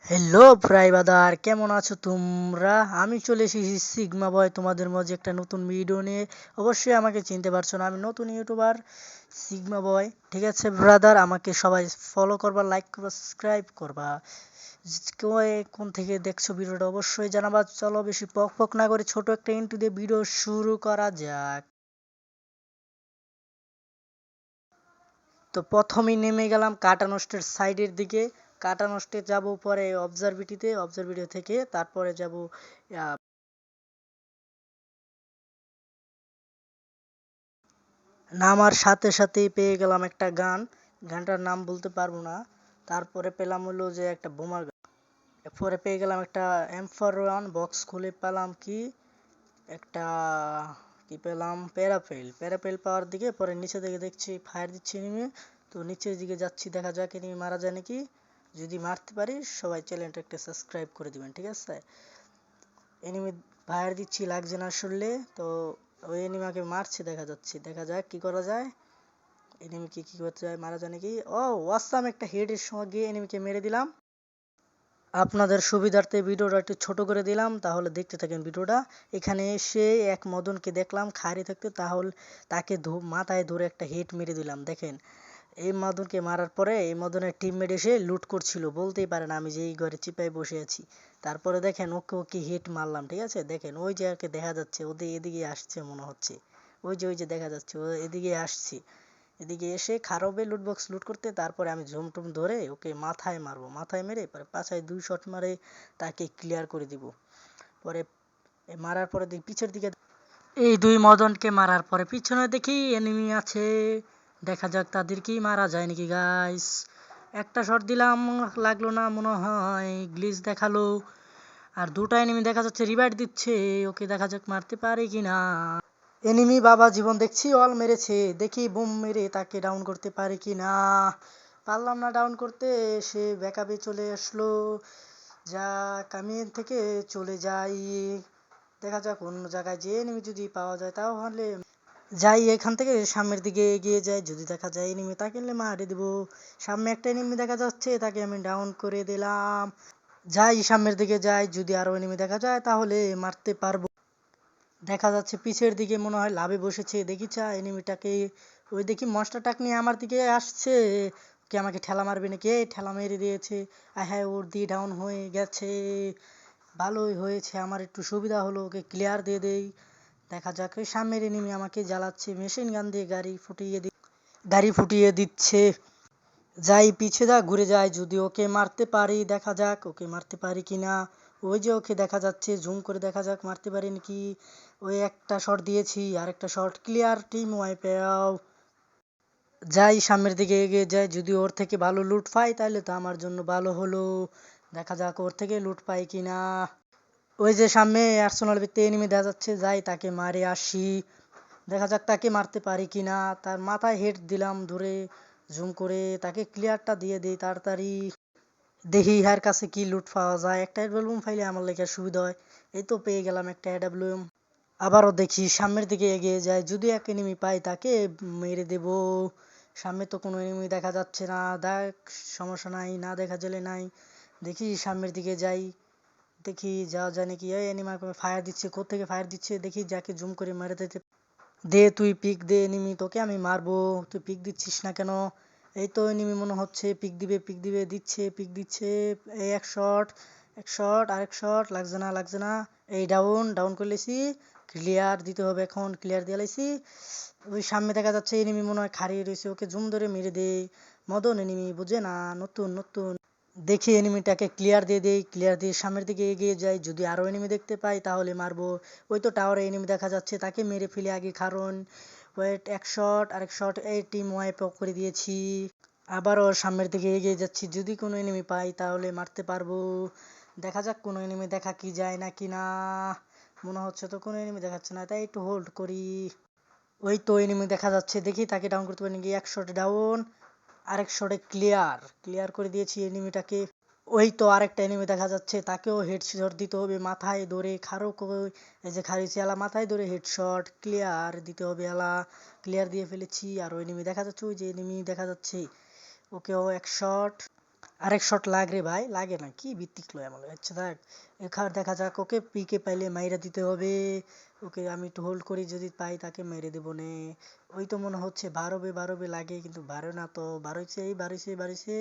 Hello ভাইবাদার, কেমন আছো তোমরা? আমি চলে এসেছি সিগমা বয় তোমাদের মাঝে একটা নতুন ভিডিও নিয়ে। অবশ্যই আমাকে চিনতে পারছো না, আমি নতুন ইউটিউবার সিগমা বয়। ঠিক আছে ব্রাদার, আমাকে সবাই ফলো করবা, লাইক করবা, সাবস্ক্রাইব করবা। কে কোন থেকে দেখছো ভিডিওটা অবশ্যই জানাবা। চলো বেশি পক পক না করে ছোট একটা ইন্টু দিয়ে ভিডিও শুরু করা যাক। তো প্রথমেই নেমে গেলাম কাটা নষ্টের সাইডের দিকে। কাটা নষ্টে যাব পরে অবজারভিটিতে, অবজারভিটি থেকে তারপরে যাব নামার সাথে সাথেই পেয়ে গেলাম একটা গান। গানটার নাম বলতে পারবো না। তারপরে পেলাম হলো যে একটা বোমার গান। এরপরে পেয়ে গেলাম একটা M41 বক্স, খুলে পেলাম কি একটা কি পেলাম প্যারাফেল। প্যারাফেল পাওয়ার দিকে পরে নিচে দিকে দেখছি ফায়ার দিচ্ছে এনিমি। তো নিচের দিকে যাচ্ছি, দেখা যাক এনিমি মারা যায় নাকি। যদি মারতে পারি সবাই চ্যানেলটা একটা সাবস্ক্রাইব করে দিবেন, ঠিক আছে। এনিমি ফায়ার দিচ্ছি, লাগছে না শুনলে। তো ওই এনিমাকে মারছে, দেখা যাচ্ছে, দেখা যাক কি করা যায়। এনিমিকে কি করতে যায়, মারা যায় নাকি। ও ওয়াসাম, একটা হেডের সঙ্গে এনিমিকে মেরে দিলাম। আপনাদের সুবিধার্থে ভিডিওটা একটু ছোট করে দিলাম, তাহলে দেখতে থাকেন ভিডিওটা। এখানে এসে এক মদনকে দেখলাম খাড়ি থাকতে, তাহলে তাকে মাথায় ধরে একটা হিট মেরে দিলাম। দেখেন, এই মদনকে মারার পরে এই মদনের টিমমেট এসে লুট করছিল, বলতেই পারে না আমি যে এই ঘরে চিপায় বসে আছি। তারপরে দেখেন ওকে ওকে হিট মারলাম, ঠিক আছে। দেখেন ওই যে ওকে দেখা যাচ্ছে, ওদের এদিকে আসছে মনে হচ্ছে। ওই যে দেখা যাচ্ছে ও এদিকে আসছে। এদিকে এসে খারবে লুট বক্স লুট করতে। তারপরে আমি ঝুম টুম ধরে ওকে মাথায় মারবো, মাথায় মেরে পরে পাছায় 2 শট মারে তাকে ক্লিয়ার করে দিব। পরে মারার পরে দেখি পিছের দিকে, এই দুই মদনকে মারার পরে পিছনে দেখি এনিমি আছে। দেখা যাক তাদেরকেই মারা যায় নাকি গাইস। একটা শট দিলাম, লাগলো না মনে হয়, গ্লিচ দেখালো। আর দুটো এনিমি দেখা যাচ্ছে রিভাইভ দিচ্ছে, ওকে দেখা যাক মারতে পারে কিনা। এনিমি বাবা জীবন দেখছি অল মেরেছে, দেখি বুম মেরে তাকে ডাউন করতে পারে কি না। পারলাম না ডাউন করতে, সে ব্যাকআপে চলে আসলো। যাক আমি এর থেকে চলে যাই। দেখা যাক অন্য জায়গায় যে এনিমি যদি পাওয়া যায় তাহলে যাই, এখান থেকে সামনের দিকে এগিয়ে যাই। যদি দেখা যায় এনিমি তাকে মারে দেবো। সামনে একটা এনিমি দেখা যাচ্ছে, তাকে আমি ডাউন করে দিলাম। যাই সামনের দিকে যাই, যদি আরো এনিমি দেখা যায় তাহলে মারতে পারবো। দেখা যাচ্ছে পিছের দিকে মনে হয় লাভে বসেছে, দেখি চা এনিমিটাকে। ওই দেখি মনস্টার ট্রাক নিয়ে আমার দিকে আসছে, কে আমাকে ঠেলা মারবে নাকি। ঠেলা মেরে দিয়েছে। হ্যাঁ, ওর দিয়ে ডাউন হয়ে গেছে। ভালোই হয়েছে, আমার একটু সুবিধা হলো, ওকে ক্লিয়ার দিয়ে দেই। দেখা যাক ওই সামনের এনিমি আমাকে জ্বালাচ্ছে, মেশিন গান দিয়ে গাড়ি ফুটিয়ে দিচ্ছে। যাই পিছে যা ঘুরে যায়, যদি ওকে মারতে পারি, দেখা যাক ওকে মারতে পারি কিনা। ওই যে ওকে দেখা যাচ্ছে, জুম করে দেখা যাক মারতে পারি নাকি। ওই একটা শট দিয়েছি, আর একটা shot clear, team wipe out. যাই সামনের দিকে এগিয়ে যাই, যদি ওর থেকে ভালো লুট পাই তাহলে তো আমার জন্য ভালো হলো। দেখা যাক ওর থেকে লুট পাই কিনা। ওই যে সামনে আর্সেনাল ভিত্তি এনিমি দেখা যাচ্ছে, যাই তাকে মারে আসি। দেখা যাক তাকে মারতে পারি কিনা। তার মাথায় হেড দিলাম ধরে, জুম করে তাকে ক্লিয়ারটা দিয়ে দিই তাড়াতাড়ি। দেখি ইহার কাছে কি লুট পাওয়া যায়, একটা অ্যালবাম ফাইলে আমার লেখার সুবিধা হয়। এই তো পেয়ে গেলাম একটা এডাব্লিউএম। আবারও দেখি সামনের দিকে এগিয়ে যায়, যদি এক এনিমি পাই তাকে মেরে দেব। সামনে তো কোনো এনিমি দেখা যাচ্ছে না, দেখ সমস্যা নাই, না দেখা গেলে নাই। দেখি সামনের দিকে যাই, দেখি যাওয়া যায় নাকি। এই এনিমি ফায়ার দিচ্ছে, কোত্থেকে ফায়ার দিচ্ছে দেখি, যাকে জুম করে মেরে দিতে দে। তুই পিক দে এনিমি, তোকে আমি মারবো, তুই পিক দিচ্ছিস না কেন। এই তো এনিমি মনে হচ্ছে পিক দিবে, পিক দিবে, দিচ্ছে পিক দিচ্ছে। এই এক শট, এক শট, আরেক শট, লাগছে না লাগছে না। এই ডাউন ডাউন করে লেছি, ক্লিয়ার দিতে হবে এখন, ক্লিয়ার দিয়ে লাইছি। ওই সামনে দেখা যাচ্ছে এনিমি মনে হয় খাড়িয়ে রয়েছে, ওকে জুম ধরে মেরে দেই। মদন এনিমি বুঝে না, নতুন নতুন। দেখি এনিমিটাকে ক্লিয়ার দিয়ে দেই, ক্লিয়ার দিয়ে সামনের দিকে এগিয়ে যাই, যদি আরো এনিমি দেখতে পাই তাহলে মারবো। ওই তো টাওয়ারে এনিমি দেখা যাচ্ছে, তাকে মেরে ফেলে আগে, কারণ ওয়েট, এক শট আরেক শট, এই টিম ওয়াইপ করে দিয়েছি। আবারও সামনের দিকে এগিয়ে যাচ্ছি, যদি কোনো এনিমি পাই তাহলে মারতে পারবো। দেখা যাক কোনো এনিমি দেখা কি যায় নাকি না। মনে হচ্ছে তো কোনো এনিমি দেখাচ্ছে না, তাই একটু হোল্ড করি। ওই তো এনিমি দেখা যাচ্ছে, দেখি তাকে ডাউন করতে পারি নাকি। এক শটে ডাউন, আরেক শটে ক্লিয়ার, ক্লিয়ার করে দিয়েছি এনিমিটাকে। ওই তো আরেকটা এনিমি দেখা যাচ্ছে, তাকেও হেডশট দিতে হবে, মাথায় ধরে খারো এই যে খারিয়েছি এলা, মাথায় ধরে হেডশট ক্লিয়ার দিতে হবে এলা। ক্লিয়ার দিয়ে ফেলেছি। আর ওই এনিমি দেখা যাচ্ছে, ওই যে এনিমি দেখা যাচ্ছে, ওকেও এক শট। আরেক শট লাগ রে ভাই, লাগে না কি ভিত্তিক লয় আমার। আচ্ছা দেখ, এখানে দেখা যাক, ওকে পিকে পাইলে মাইরা দিতে হবে। ওকে আমি একটু হোল্ড করি, যদি পাই তাকে মেরে দেবো নে। ওই তো মনে হচ্ছে বারোবে বারোবে লাগে, কিন্তু বারো না তো, বারোইছে বারোইছে বারোইছে।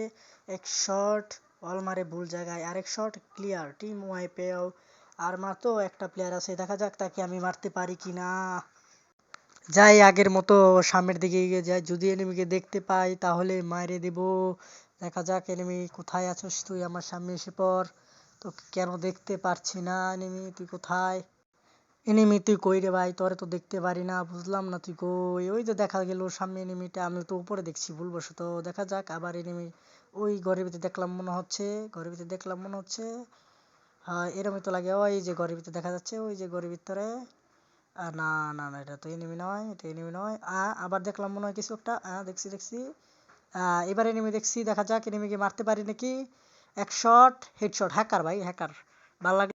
এক শট অল মারে ভুল জায়গায়, আরেক শট ক্লিয়ার, টিম ওয়াইপেও। আর মাত্র একটা প্লেয়ার আছে, দেখা যাক তাকে আমি মারতে পারি কিনা। যাই আগের মতো সামনের দিকে এগিয়ে যাই, যদি এনিমিকে দেখতে পাই তাহলে মাইরে দেব। দেখা যাক এনিমি কোথায় আছিস তুই, আমার সামনে এসে পড়। তো কেন দেখতে পারছি না, এনিমি তুই কোথায়? এনিমি তুই কই রে ভাই, তোরে তো দেখতে পারি না, বুঝলাম না তুই কই। ওই যে দেখা গেল সামনে এনিমিটা, আমি তো উপরে দেখছি ভুলবশত। দেখা যাক আবার এনিমি ওই ঘরের ভিতরে দেখলাম মনে হচ্ছে, ঘরের ভিতরে দেখলাম মনে হচ্ছে। হ্যাঁ এরমই তো লাগে, ওই যে ঘরের ভিতরে দেখা যাচ্ছে, ওই যে ঘরের ভিতরে। না না না, এটা তো এনিমি নয়, এটা এনিমি নয়। আবার দেখলাম মনে হয় কিছু একটা, দেখছি দেখছি। এবার এনিমি দেখছি, দেখা যাক এনিমিকে মারতে পারি নাকি। এক শট হেডশট, হ্যাকার ভাই হ্যাকার। ভাল লাগে।